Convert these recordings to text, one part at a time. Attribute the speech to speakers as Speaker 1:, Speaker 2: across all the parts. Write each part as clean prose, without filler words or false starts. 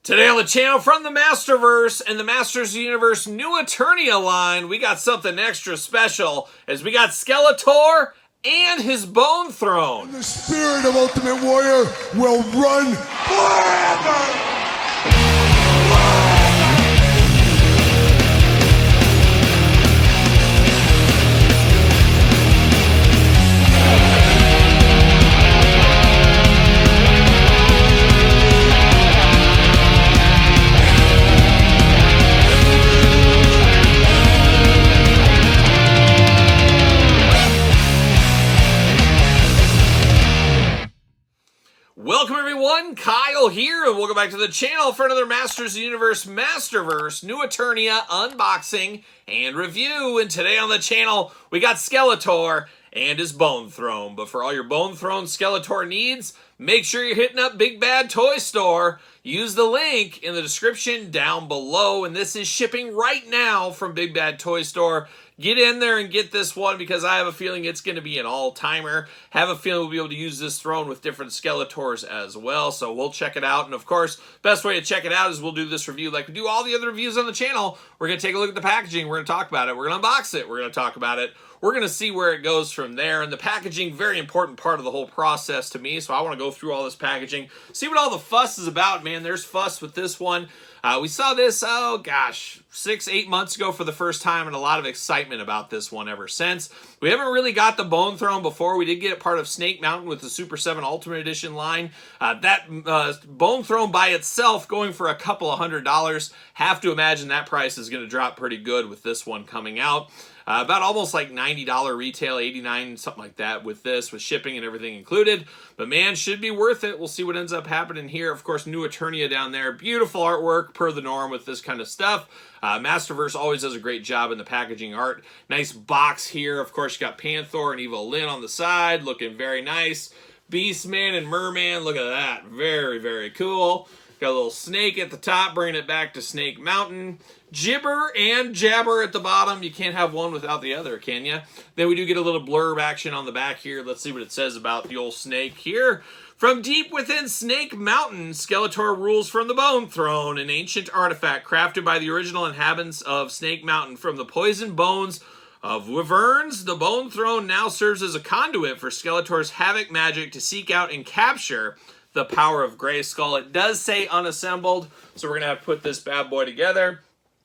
Speaker 1: Today on the channel, from the Masterverse and the Masters Universe new Eternia line, we got something extra special as we got Skeletor and his Bone Throne.
Speaker 2: The spirit of Ultimate Warrior will run forever!
Speaker 1: Welcome everyone, Kyle here, and welcome back to the channel for another Masters Universe Masterverse new Eternia unboxing and review. And today on the channel, we got Skeletor and his Bone Throne. But for all your Bone Throne Skeletor needs, make sure you're hitting up Big Bad Toy Store. Use the link in the description down below, and this is shipping right now from Big Bad Toy Store. Get in there and get this one because I have a feeling it's going to be an all-timer. Have a feeling we'll be able to use this throne with different Skeletors as well, so we'll check it out. And of course, best way to check it out is we'll do this review like we do all the other reviews on the channel. We're going to take a look at the packaging. We're going to talk about it. We're going to unbox it. We're going to talk about it. We're going to see where it goes from there. And the packaging, very important part of the whole process to me, so I want to go through all this packaging, see what all the fuss is about, man. There's fuss with this one. We saw this, oh gosh, 6-8 months ago for the first time, and a lot of excitement about this one ever since. We haven't really got the Bone Throne before. We did get it part of Snake Mountain with the Super 7 Ultimate Edition line. That Bone Throne by itself going for a couple of $100. Have to imagine that price is going to drop pretty good with this one coming out. About almost like $90 retail, $89, something like that with this, with shipping and everything included. But man, should be worth it. We'll see what ends up happening here. Of course, new Eternia down there. Beautiful artwork per the norm with this kind of stuff. Masterverse always does a great job in the packaging art. Nice box here. Of course, you got Panther and Evil Lyn on the side, looking very nice. Beastman and Merman, look at that. Very, very cool. Got a little snake at the top, bringing it back to Snake Mountain. Jibber and Jabber at the bottom. You can't have one without the other, can you? Then we do get a little blurb action on the back here. Let's see what it says about the old snake here. From deep within Snake Mountain, Skeletor rules from the Bone Throne, an ancient artifact crafted by the original inhabitants of Snake Mountain from the poisoned bones of wyverns. The Bone Throne now serves as a conduit for Skeletor's havoc magic to seek out and capture the power of Grayskull. It does say unassembled, so we're going to have to put this bad boy together.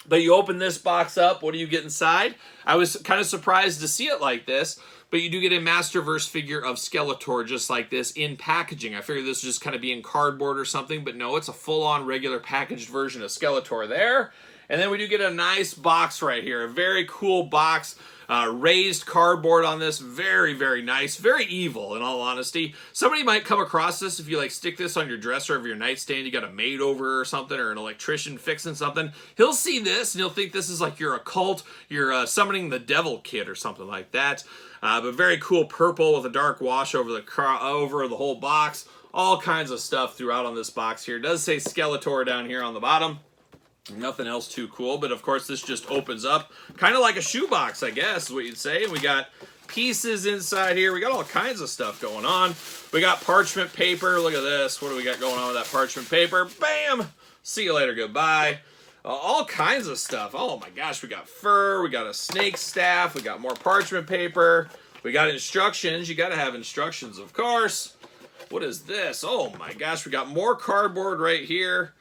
Speaker 1: But you open this box up, what do you get inside? I was kind of surprised to see it like this, but you do get a Masterverse figure of Skeletor just like this in packaging. I figured this would just kind of be in cardboard or something, but no, it's a full-on regular packaged version of Skeletor there. And then we do get a nice box right here, a very cool box. Raised cardboard on this, very, very nice, very evil in all honesty. Somebody might come across this if you like stick this on your dresser of your nightstand, you got a maid over or something, or an electrician fixing something. He'll see this and he'll think this is like you're a cult, you're summoning the devil kid or something like that. But very cool purple with a dark wash over the whole box. All kinds of stuff throughout on this box here. It does say Skeletor down here on the bottom. Nothing else too cool, but of course this just opens up kind of like a shoebox, I guess is what you'd say. And we got pieces inside here. We got all kinds of stuff going on. We got parchment paper. Look at this. What do we got going on with that parchment paper? Bam! See you later. Goodbye. All kinds of stuff. Oh my gosh, we got fur. We got a snake staff. We got more parchment paper. We got instructions. You got to have instructions, of course. What is this? Oh my gosh, we got more cardboard right here.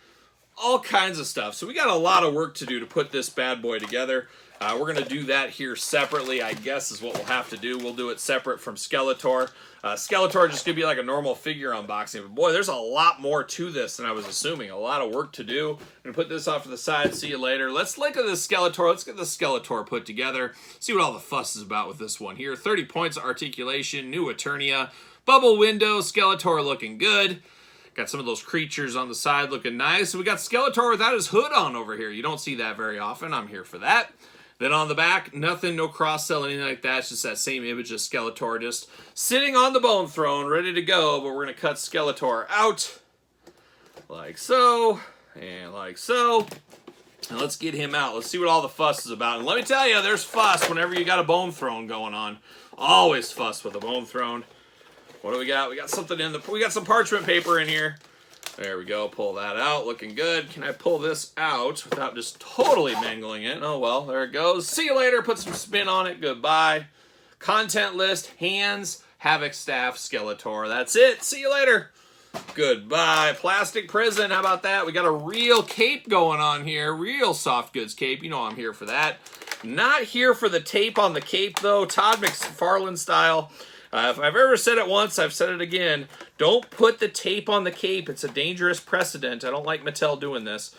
Speaker 1: All kinds of stuff. So we got a lot of work to do to put this bad boy together. We're going to do that here separately, I guess is what we'll have to do. We'll do it separate from Skeletor. Skeletor just going to be like a normal figure unboxing. But boy, there's a lot more to this than I was assuming. A lot of work to do. I'm going to put this off to the side. See you later. Let's look at the Skeletor. Let's get the Skeletor put together. See what all the fuss is about with this one here. 30 points of articulation. New Eternia. Bubble window. Skeletor looking good. Got some of those creatures on the side looking nice. We got Skeletor without his hood on over here. You don't see that very often. I'm here for that. Then on the back, nothing, no cross-sell, anything like that. It's just that same image of Skeletor just sitting on the Bone Throne, ready to go. But we're going to cut Skeletor out like so and like so. And let's get him out. Let's see what all the fuss is about. And let me tell you, there's fuss whenever you got a Bone Throne going on. Always fuss with a Bone Throne. What do we got? We got something in the... We got some parchment paper in here. There we go. Pull that out. Looking good. Can I pull this out without just totally mangling it? Oh, well, there it goes. See you later. Put some spin on it. Goodbye. Content list, hands, Havoc staff, Skeletor. That's it. See you later. Goodbye. Plastic prison. How about that? We got a real cape going on here. Real soft goods cape. You know I'm here for that. Not here for the tape on the cape, though. Todd McFarlane style. If I've ever said it once, I've said it again. Don't put the tape on the cape. It's a dangerous precedent. I don't like Mattel doing this.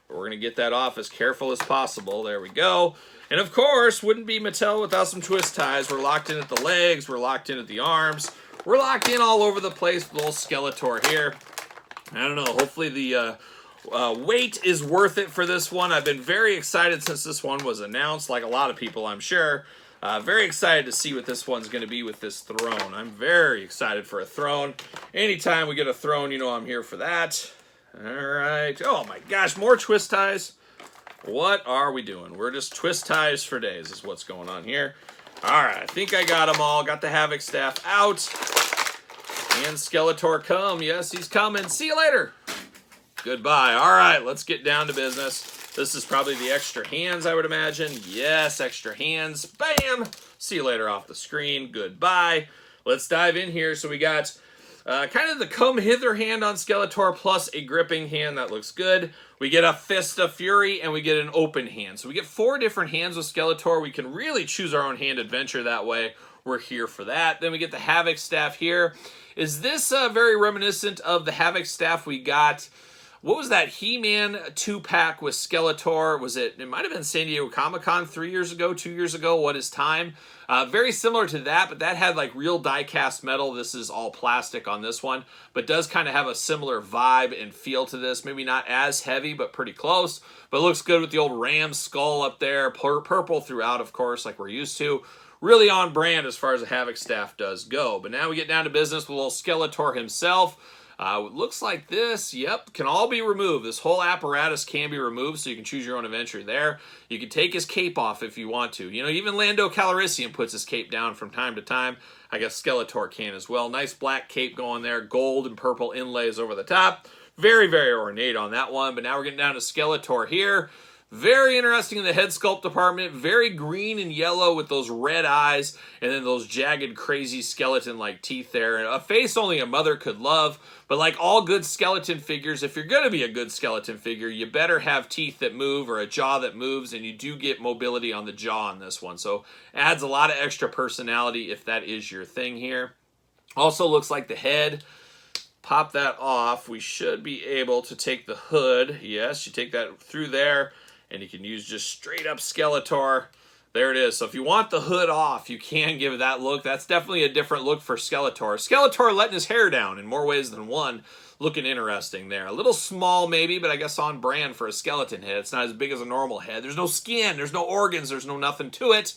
Speaker 1: But we're going to get that off as careful as possible. There we go. And of course, wouldn't be Mattel without some twist ties. We're locked in at the legs. We're locked in at the arms. We're locked in all over the place with little Skeletor here. I don't know. Hopefully the weight is worth it for this one. I've been very excited since this one was announced, like a lot of people, I'm sure. Very excited to see what this one's going to be with this throne. I'm very excited for a throne. Anytime we get a throne, you know I'm here for that. All right. Oh my gosh, more twist ties. What are we doing? We're just twist ties for days is what's going on here. All right, I think I got them all. Got the Havoc staff out. And Skeletor come. Yes, he's coming. See you later. Goodbye. All right, let's get down to business. This is probably the extra hands, I would imagine. Yes, extra hands. Bam! See you later off the screen. Goodbye. Let's dive in here. So we got kind of the come hither hand on Skeletor plus a gripping hand. That looks good. We get a Fist of Fury and we get an open hand. So we get 4 different hands with Skeletor. We can really choose our own hand adventure that way. We're here for that. Then we get the Havoc staff here. Is this very reminiscent of the Havoc staff we got? What was that He-Man 2-pack with Skeletor? Was it might have been San Diego Comic-Con 3 years ago, 2 years ago. What is time? Very similar to that, but that had like real die-cast metal. This is all plastic on this one, but does kind of have a similar vibe and feel to this. Maybe not as heavy, but pretty close. But looks good with the old ram skull up there. Purple throughout, of course, like we're used to. Really on brand as far as the Havoc staff does go. But now we get down to business with little Skeletor himself. Looks like this, yep, can all be removed. This whole apparatus can be removed, so you can choose your own adventure there. You can take his cape off if you want to. You know, even Lando Calrissian puts his cape down from time to time. I guess Skeletor can as well. Nice black cape going there, gold and purple inlays over the top. Very, very ornate on that one, but now we're getting down to Skeletor here. Very interesting in the head sculpt department. Very green and yellow with those red eyes and then those jagged, crazy skeleton-like teeth there. And a face only a mother could love. But like all good skeleton figures, if you're going to be a good skeleton figure, you better have teeth that move or a jaw that moves, and you do get mobility on the jaw on this one. So adds a lot of extra personality if that is your thing here. Also looks like the head. Pop that off. We should be able to take the hood. Yes, you take that through there. And you can use just straight up Skeletor. There it is. So if you want the hood off, you can give it that look. That's definitely a different look for Skeletor. Skeletor letting his hair down in more ways than one. Looking interesting there. A little small maybe, but I guess on brand for a skeleton head. It's not as big as a normal head. There's no skin. There's no organs. There's no nothing to it.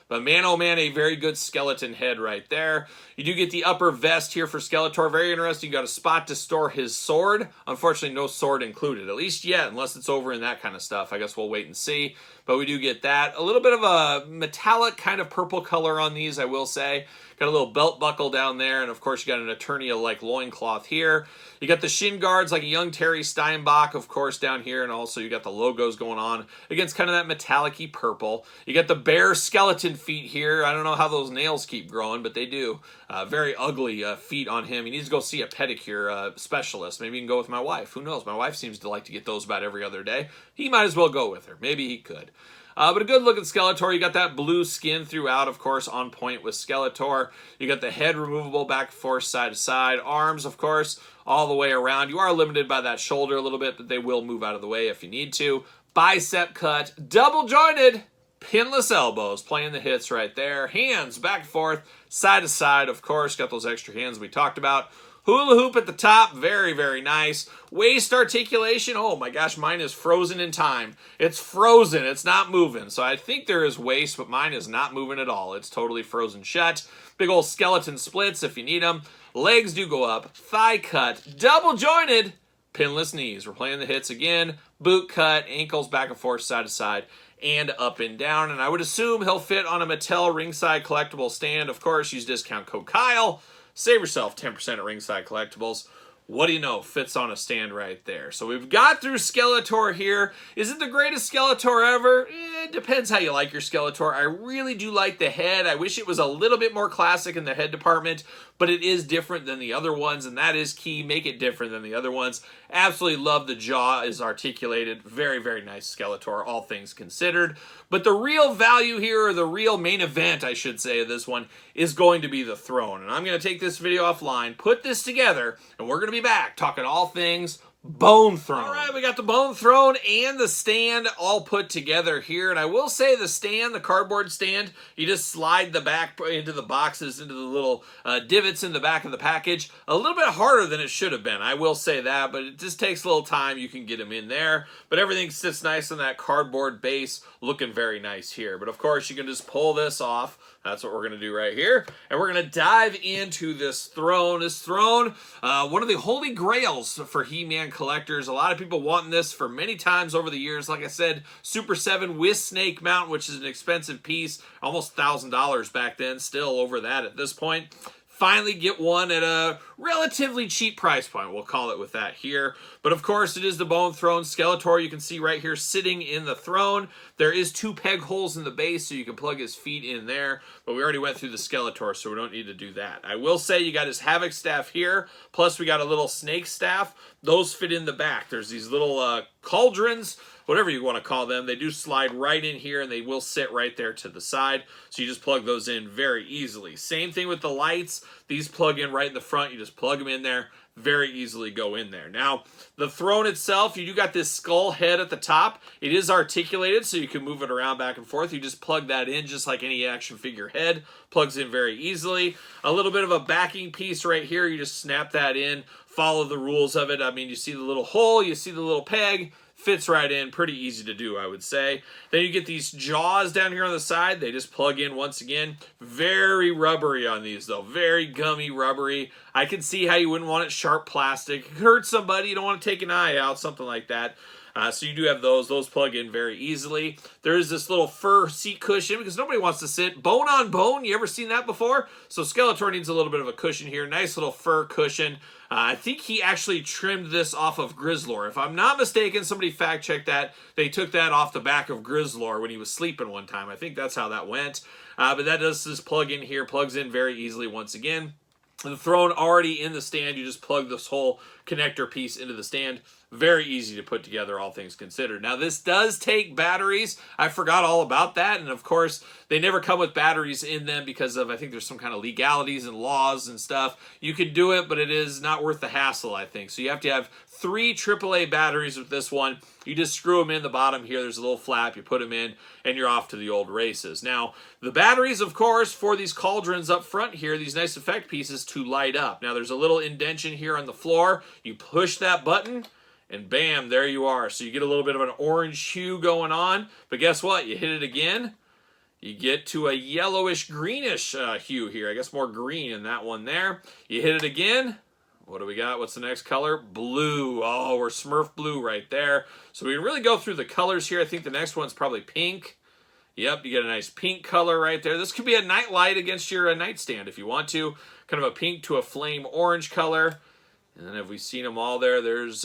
Speaker 1: But man, oh man, a very good skeleton head right there. You do get the upper vest here for Skeletor. Very interesting. You got a spot to store his sword. Unfortunately, no sword included, at least yet, unless it's over in that kind of stuff. I guess we'll wait and see. But we do get that. A little bit of a metallic kind of purple color on these, I will say. Got a little belt buckle down there, and of course you got an Eternia-like loincloth here. You got the shin guards like a young Terry Steinbach, of course, down here, and also you got the logos going on against kind of that metallic-y purple. You got the bear skeleton feet here. I don't know how those nails keep growing, but they do. Very ugly feet on him. He needs to go see a pedicure specialist. Maybe he can go with my wife. Who knows? My wife seems to like to get those about every other day. He might as well go with her. Maybe he could. But a good look at Skeletor. You got that blue skin throughout, of course, on point with Skeletor. You got the head removable back and forth, side to side. Arms, of course, all the way around. You are limited by that shoulder a little bit, but they will move out of the way if you need to. Bicep cut, double jointed, pinless elbows, playing the hits right there. Hands back and forth, side to side, of course. Got those extra hands we talked about. Hula hoop at the top, very, very nice. Waist articulation, oh my gosh, mine is frozen in time. It's frozen, it's not moving. So I think there is waist, but mine is not moving at all. It's totally frozen shut. Big old skeleton splits if you need them. Legs do go up, thigh cut, double jointed, pinless knees. We're playing the hits again. Boot cut, ankles back and forth, side to side, and up and down. And I would assume he'll fit on a Mattel ringside collectible stand. Of course, use discount code Kyle. Save yourself 10% at Ringside Collectibles. What do you know? Fits on a stand right there. So we've got through Skeletor here. Is it the greatest Skeletor ever? It depends how you like your Skeletor. I really do like the head. I wish it was a little bit more classic in the head department, but it is different than the other ones, and that is key. Make it different than the other ones. Absolutely love the jaw is articulated. Very, very nice Skeletor, all things considered. But the real value here, or the real main event, I should say, of this one, is going to be the throne. And I'm going to take this video offline, put this together, and we're going to be back talking all things Bone Throne. All right, we got the Bone Throne and the stand all put together here. And I will say the stand, the cardboard stand, you just slide the back into the boxes, into the little divots in the back of the package. A little bit harder than it should have been. I will say that, but it just takes a little time. You can get them in there. But everything sits nice on that cardboard base, looking very nice here. But of course, you can just pull this off. That's what we're going to do right here. And we're going to dive into this throne. This throne, one of the holy grails for He-Man collectors. A lot of people wanting this for many times over the years. Like I said, Super 7 with Snake Mount, which is an expensive piece. Almost $1,000 back then. Still over that at this point. Finally get one at a relatively cheap price point. We'll call it with that here. But of course, it is the Bone Throne. Skeletor, you can see right here sitting in the throne. There is 2 peg holes in the base, so you can plug his feet in there. But we already went through the Skeletor, so we don't need to do that. I will say you got his Havoc staff here, plus we got a little snake staff. Those fit in the back. There's these little cauldrons, whatever you want to call them. They do slide right in here, and they will sit right there to the side. So you just plug those in very easily. Same thing with the lights. These plug in right in the front. You just plug them in there. Very easily go in there. Now, the throne itself, you do got this skull head at the top. It is articulated, so you can move it around back and forth. You just plug that in just like any action figure head. Plugs in very easily. A little bit of a backing piece right here. You just snap that in. Follow the rules of it. I mean, you see the little hole. You see the little peg. Fits right in, pretty easy to do, I would say. Then you get these jaws down here on the side. They just plug in once again. Very rubbery on these, though. Very gummy, rubbery. I can see how you wouldn't want it sharp plastic. It could hurt somebody. You don't want to take an eye out, something like that. So you do have those. Those plug in very easily. There is this little fur seat cushion because nobody wants to sit bone on bone. You ever seen that before? So Skeletor needs a little bit of a cushion here. Nice little fur cushion. I think he actually trimmed this off of Grizzlor. If I'm not mistaken, somebody fact-checked that. They took that off the back of Grizzlor when he was sleeping one time. I think that's how that went. But that does just plug in here. Plugs in very easily once again. The throne already in the stand. You just plug this whole connector piece into the stand. Very easy to put together, all things considered. Now, this does take batteries. I forgot all about that. And, of course, they never come with batteries in them because of, I think there's some kind of legalities and laws and stuff. You can do it, but it is not worth the hassle, I think. So you have to have 3 AAA batteries with this one. You just screw them in the bottom here. There's a little flap. You put them in, and you're off to the old races. Now, the batteries, of course, for these cauldrons up front here, these nice effect pieces to light up. Now, there's a little indentation here on the floor. You push that button, and bam, there you are. So you get a little bit of an orange hue going on. But guess what? You hit it again, you get to a yellowish greenish hue here. I guess more green in that one there. You hit it again. What do we got? What's the next color? Blue. Oh, we're Smurf blue right there. So we can really go through the colors here. I think the next one's probably pink. Yep, you get a nice pink color right there. This could be a night light against your nightstand if you want to. Kind of a pink to a flame orange color. And then have we seen them all there? There's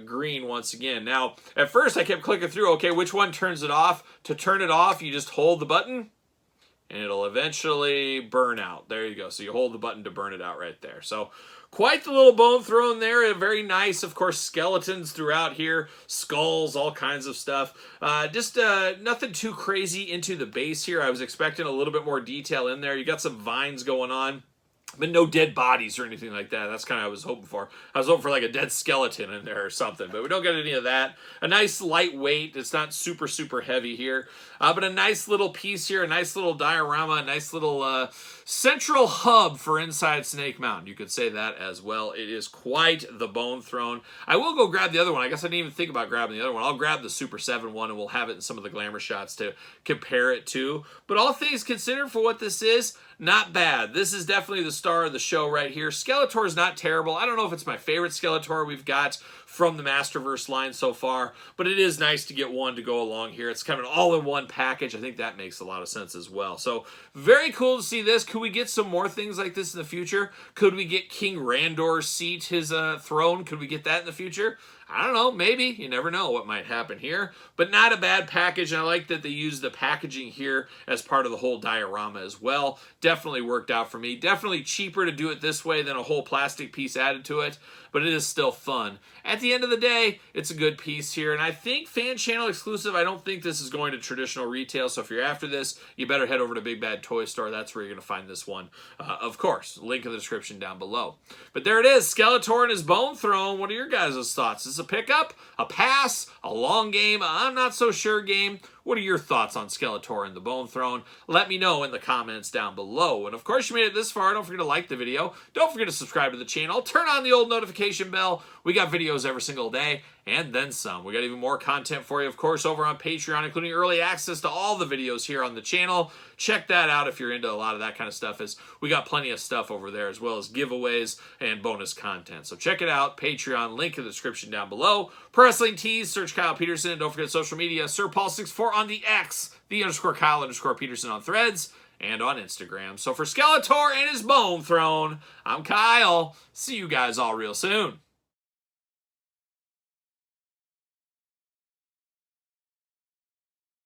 Speaker 1: green once again. Now, at first I kept clicking through, okay, which one turns it off? To turn it off, you just hold the button, and it'll eventually burn out. There you go. So you hold the button to burn it out right there. So quite the little Bone Throne there. Very nice. Of course, skeletons throughout here. Skulls, all kinds of stuff. Just nothing too crazy into the base here. I was expecting a little bit more detail in there. You got some vines going on. But no dead bodies or anything like that. That's kind of what I was hoping for. I was hoping for like a dead skeleton in there or something. But we don't get any of that. A nice lightweight. It's not super, super heavy here. But a nice little piece here. A nice little diorama. A nice little central hub for inside Snake Mountain. You could say that as well. It is quite the Bone Throne. I will go grab the other one. I guess I didn't even think about grabbing the other one. I'll grab the Super 7 one and we'll have it in some of the glamour shots to compare it to. But all things considered for what this is, not bad. This is definitely the star of the show right here. Skeletor is not terrible. I don't know if it's my favorite Skeletor we've got from the Masterverse line so far, but it is nice to get one to go along here. It's kind of an all-in-one package. I think that makes a lot of sense as well. So very cool to see this. Could we get some more things like this in the future? Could we get King Randor's seat, his throne? Could we get that in the future? I don't know, maybe. You never know what might happen here. But not a bad package, and I like that they use the packaging here as part of the whole diorama as well. Definitely worked out for me. Definitely cheaper to do it this way than a whole plastic piece added to it, but it is still fun. At the end of the day, it's a good piece here, and I think fan channel exclusive. I don't think this is going to traditional retail, so if you're after this, you better head over to Big Bad Toy Store. That's where you're going to find this one, of course. Link in the description down below. But there it is, Skeletor and his Bone Throne. What are your guys' thoughts? Is this a pickup, a pass, a long game, I'm not so sure game? What are your thoughts on Skeletor and the Bone Throne? Let me know in the comments down below. And of course, you made it this far. Don't forget to like the video. Don't forget to subscribe to the channel. Turn on the old notification bell. We got videos every single day and then some. We got even more content for you, of course, over on Patreon, including early access to all the videos here on the channel. Check that out if you're into a lot of that kind of stuff, as we got plenty of stuff over there, as well as giveaways and bonus content. So check it out. Patreon, link in the description down below. Pro Wrestling Tees, search Kyle Peterson. Don't forget social media, SirPaul64 on the X, _Kyle_Peterson on Threads, and on Instagram. So for Skeletor and his Bone Throne, I'm Kyle. See you guys all real soon.